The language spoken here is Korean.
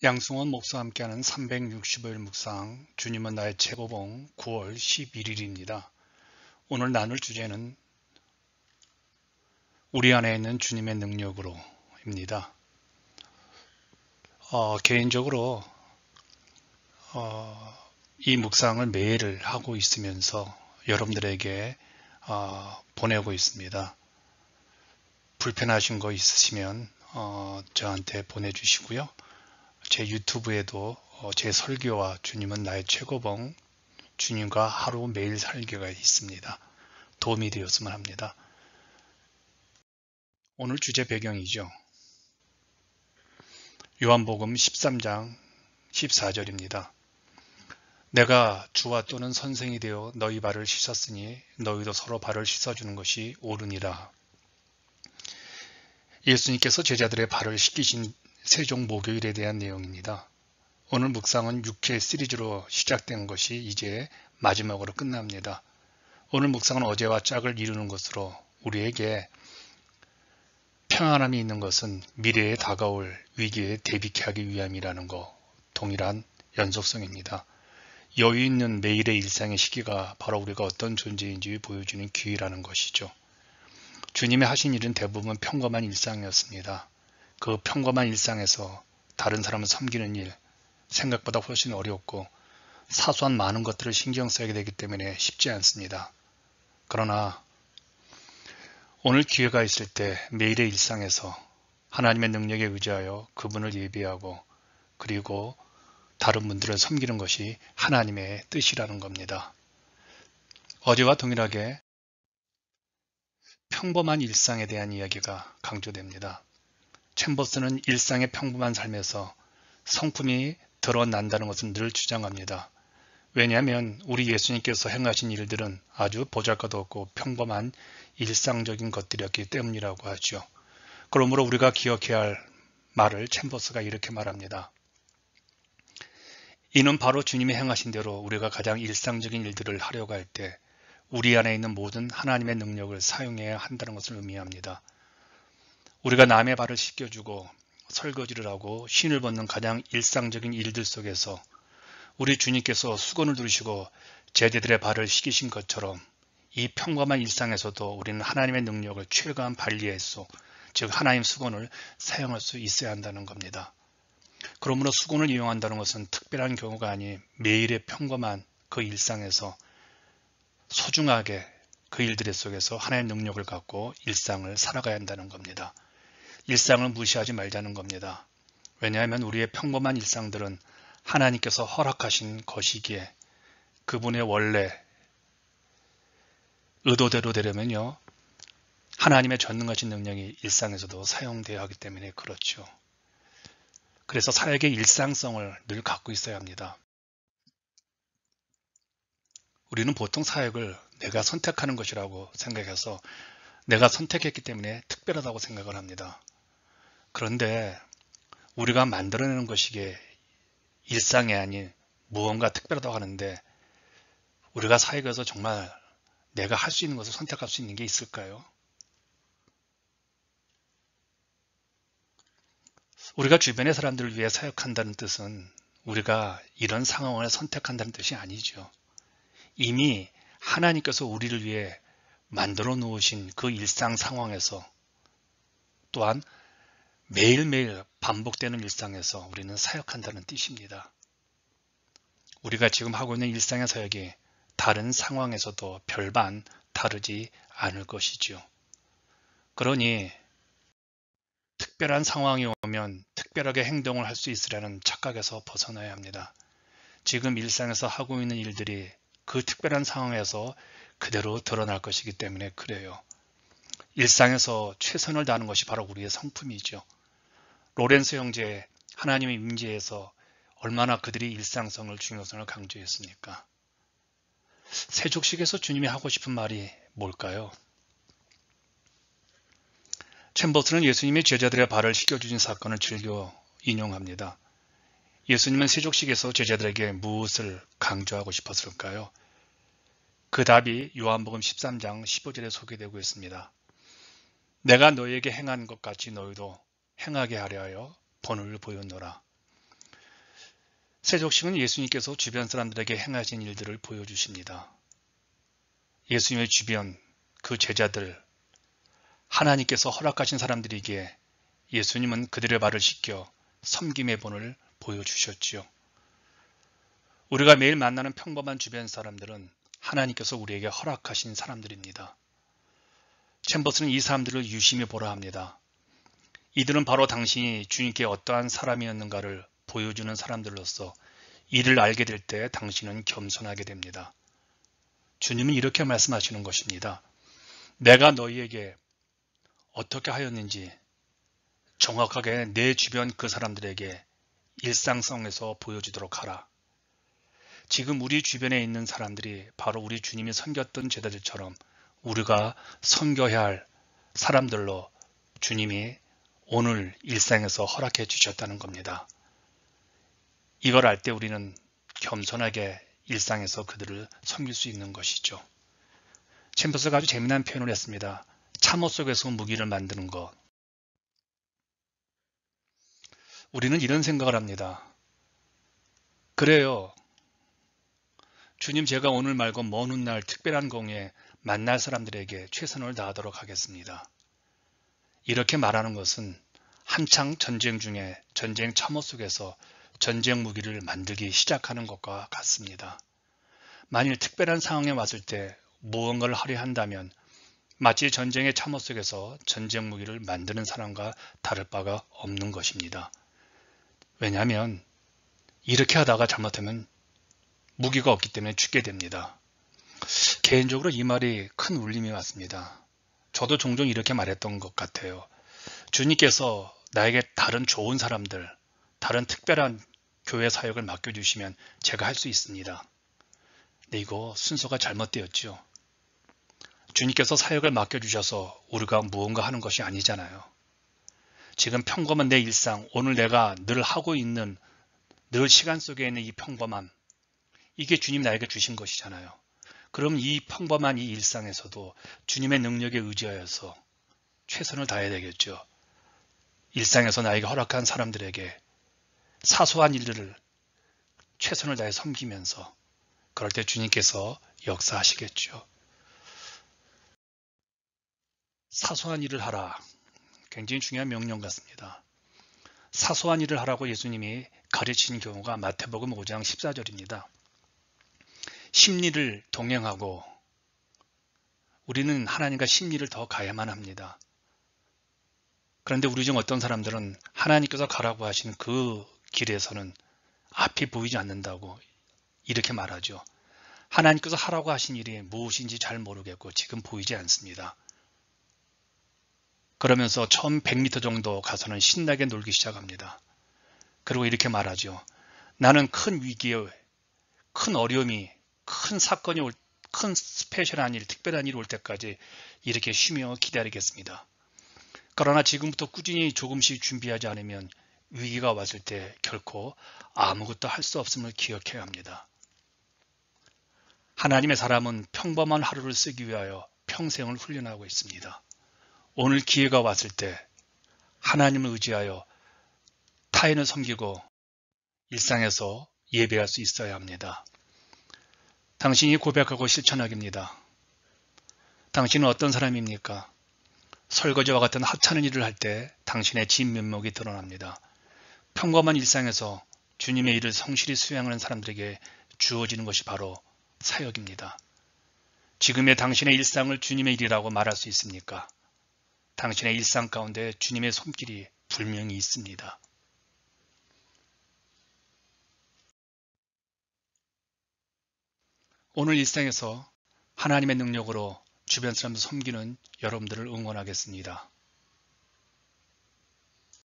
양승원 목사와 함께하는 365일 묵상, 주님은 나의 최고봉 9월 11일입니다. 오늘 나눌 주제는 우리 안에 있는 주님의 능력으로입니다. 개인적으로 이 묵상을 매일 하고 있으면서 여러분들에게 보내고 있습니다. 불편하신 거 있으시면 저한테 보내주시고요. 제 유튜브에도 제 설교와 주님은 나의 최고봉, 주님과 하루 매일 살기가 있습니다. 도움이 되었으면 합니다. 오늘 주제 배경이죠. 요한복음 13장 14절입니다. 내가 주와 또는 선생이 되어 너희 발을 씻었으니 너희도 서로 발을 씻어주는 것이 옳으니라. 예수님께서 제자들의 발을 씻기신 세종 목요일에 대한 내용입니다. 오늘 묵상은 6회 시리즈로 시작된 것이 이제 마지막으로 끝납니다. 오늘 묵상은 어제와 짝을 이루는 것으로 우리에게 평안함이 있는 것은 미래에 다가올 위기에 대비케 하기 위함이라는 것, 동일한 연속성입니다. 여유 있는 매일의 일상의 시기가 바로 우리가 어떤 존재인지 보여주는 기회라는 것이죠. 주님이 하신 일은 대부분 평범한 일상이었습니다. 그 평범한 일상에서 다른 사람을 섬기는 일, 생각보다 훨씬 어렵고 사소한 많은 것들을 신경 써야 되기 때문에 쉽지 않습니다. 그러나 오늘 기회가 있을 때 매일의 일상에서 하나님의 능력에 의지하여 그분을 예배하고 그리고 다른 분들을 섬기는 것이 하나님의 뜻이라는 겁니다. 어제와 동일하게 평범한 일상에 대한 이야기가 강조됩니다. 챔버스는 일상의 평범한 삶에서 성품이 드러난다는 것은 늘 주장합니다. 왜냐하면 우리 예수님께서 행하신 일들은 아주 보잘것없고 평범한 일상적인 것들이었기 때문이라고 하죠. 그러므로 우리가 기억해야 할 말을 챔버스가 이렇게 말합니다. 이는 바로 주님이 행하신 대로 우리가 가장 일상적인 일들을 하려고 할 때 우리 안에 있는 모든 하나님의 능력을 사용해야 한다는 것을 의미합니다. 우리가 남의 발을 씻겨주고 설거지를 하고 신을 벗는 가장 일상적인 일들 속에서 우리 주님께서 수건을 두르시고 제자들의 발을 씻기신 것처럼 이 평범한 일상에서도 우리는 하나님의 능력을 최대한 발휘할 수, 즉 하나님 수건을 사용할 수 있어야 한다는 겁니다. 그러므로 수건을 이용한다는 것은 특별한 경우가 아닌 매일의 평범한 그 일상에서 소중하게 그 일들 속에서 하나님의 능력을 갖고 일상을 살아가야 한다는 겁니다. 일상을 무시하지 말자는 겁니다. 왜냐하면 우리의 평범한 일상들은 하나님께서 허락하신 것이기에 그분의 원래 의도대로 되려면요. 하나님의 전능하신 능력이 일상에서도 사용되어야 하기 때문에 그렇죠. 그래서 사역의 일상성을 늘 갖고 있어야 합니다. 우리는 보통 사역을 내가 선택하는 것이라고 생각해서 내가 선택했기 때문에 특별하다고 생각을 합니다. 그런데 우리가 만들어내는 것이기에 일상이 아닌 무언가 특별하다고 하는데 우리가 사역에서 정말 내가 할 수 있는 것을 선택할 수 있는 게 있을까요? 우리가 주변의 사람들을 위해 사역한다는 뜻은 우리가 이런 상황을 선택한다는 뜻이 아니죠. 이미 하나님께서 우리를 위해 만들어 놓으신 그 일상 상황에서 또한 매일매일 반복되는 일상에서 우리는 사역한다는 뜻입니다. 우리가 지금 하고 있는 일상의 사역이 다른 상황에서도 별반 다르지 않을 것이죠. 그러니 특별한 상황이 오면 특별하게 행동을 할 수 있으라는 착각에서 벗어나야 합니다. 지금 일상에서 하고 있는 일들이 그 특별한 상황에서 그대로 드러날 것이기 때문에 그래요. 일상에서 최선을 다하는 것이 바로 우리의 성품이죠. 로렌스 형제 하나님의 임재에서 얼마나 그들이 일상성을 중요성을 강조했습니까? 세족식에서 주님이 하고 싶은 말이 뭘까요? 챔버스는 예수님이 제자들의 발을 씻겨주신 사건을 즐겨 인용합니다. 예수님은 세족식에서 제자들에게 무엇을 강조하고 싶었을까요? 그 답이 요한복음 13장 15절에 소개되고 있습니다. 내가 너희에게 행한 것 같이 너희도 행하게 하려 하여 본을 보였노라. 세족식은 예수님께서 주변 사람들에게 행하신 일들을 보여주십니다. 예수님의 주변, 그 제자들, 하나님께서 허락하신 사람들이기에 예수님은 그들의 발을 씻겨 섬김의 본을 보여주셨지요. 우리가 매일 만나는 평범한 주변 사람들은 하나님께서 우리에게 허락하신 사람들입니다. 챔버스는 이 사람들을 유심히 보라 합니다. 이들은 바로 당신이 주님께 어떠한 사람이었는가를 보여주는 사람들로서 이를 알게 될 때 당신은 겸손하게 됩니다. 주님은 이렇게 말씀하시는 것입니다. 내가 너희에게 어떻게 하였는지 정확하게 내 주변 그 사람들에게 일상성에서 보여주도록 하라. 지금 우리 주변에 있는 사람들이 바로 우리 주님이 섬겼던 제자들처럼 우리가 섬겨야 할 사람들로 주님이 오늘 일상에서 허락해 주셨다는 겁니다. 이걸 알 때 우리는 겸손하게 일상에서 그들을 섬길 수 있는 것이죠. 챔버스가 아주 재미난 표현을 했습니다. 참호 속에서 무기를 만드는 것. 우리는 이런 생각을 합니다. 그래요. 주님, 제가 오늘 말고 먼 훗날 특별한 공에 만날 사람들에게 최선을 다하도록 하겠습니다. 이렇게 말하는 것은 한창 전쟁 중에 전쟁 참호 속에서 전쟁 무기를 만들기 시작하는 것과 같습니다. 만일 특별한 상황에 왔을 때 무언가를 하려 한다면 마치 전쟁의 참호 속에서 전쟁 무기를 만드는 사람과 다를 바가 없는 것입니다. 왜냐하면 이렇게 하다가 잘못하면 무기가 없기 때문에 죽게 됩니다. 개인적으로 이 말이 큰 울림이 왔습니다. 저도 종종 이렇게 말했던 것 같아요. 주님께서 나에게 다른 좋은 사람들, 다른 특별한 교회 사역을 맡겨주시면 제가 할 수 있습니다. 근데 이거 순서가 잘못되었죠. 주님께서 사역을 맡겨주셔서 우리가 무언가 하는 것이 아니잖아요. 지금 평범한 내 일상, 오늘 내가 늘 하고 있는, 늘 시간 속에 있는 이 평범함, 이게 주님 나에게 주신 것이잖아요. 그럼 이 평범한 이 일상에서도 주님의 능력에 의지하여서 최선을 다해야 되겠죠. 일상에서 나에게 허락한 사람들에게 사소한 일들을 최선을 다해 섬기면서 그럴 때 주님께서 역사하시겠죠. 사소한 일을 하라. 굉장히 중요한 명령 같습니다. 사소한 일을 하라고 예수님이 가르치는 경우가 마태복음 5장 14절입니다. 심리를 동행하고 우리는 하나님과 심리를 더 가야만 합니다. 그런데 우리 중 어떤 사람들은 하나님께서 가라고 하신 그 길에서는 앞이 보이지 않는다고 이렇게 말하죠. 하나님께서 하라고 하신 일이 무엇인지 잘 모르겠고 지금 보이지 않습니다. 그러면서 처음 100m 정도 가서는 신나게 놀기 시작합니다. 그리고 이렇게 말하죠. 나는 큰 위기에, 큰 어려움이, 큰 사건이 큰 스페셜한 일, 특별한 일이 올 때까지 이렇게 쉬며 기다리겠습니다. 그러나 지금부터 꾸준히 조금씩 준비하지 않으면 위기가 왔을 때 결코 아무것도 할 수 없음을 기억해야 합니다. 하나님의 사람은 평범한 하루를 쓰기 위하여 평생을 훈련하고 있습니다. 오늘 기회가 왔을 때 하나님을 의지하여 타인을 섬기고 일상에서 예배할 수 있어야 합니다. 당신이 고백하고 실천하기입니다. 당신은 어떤 사람입니까? 설거지와 같은 하찮은 일을 할 때 당신의 진면목이 드러납니다. 평범한 일상에서 주님의 일을 성실히 수행하는 사람들에게 주어지는 것이 바로 사역입니다. 지금의 당신의 일상을 주님의 일이라고 말할 수 있습니까? 당신의 일상 가운데 주님의 손길이 분명히 있습니다. 오늘 일상에서 하나님의 능력으로 주변 사람을 섬기는 여러분들을 응원하겠습니다.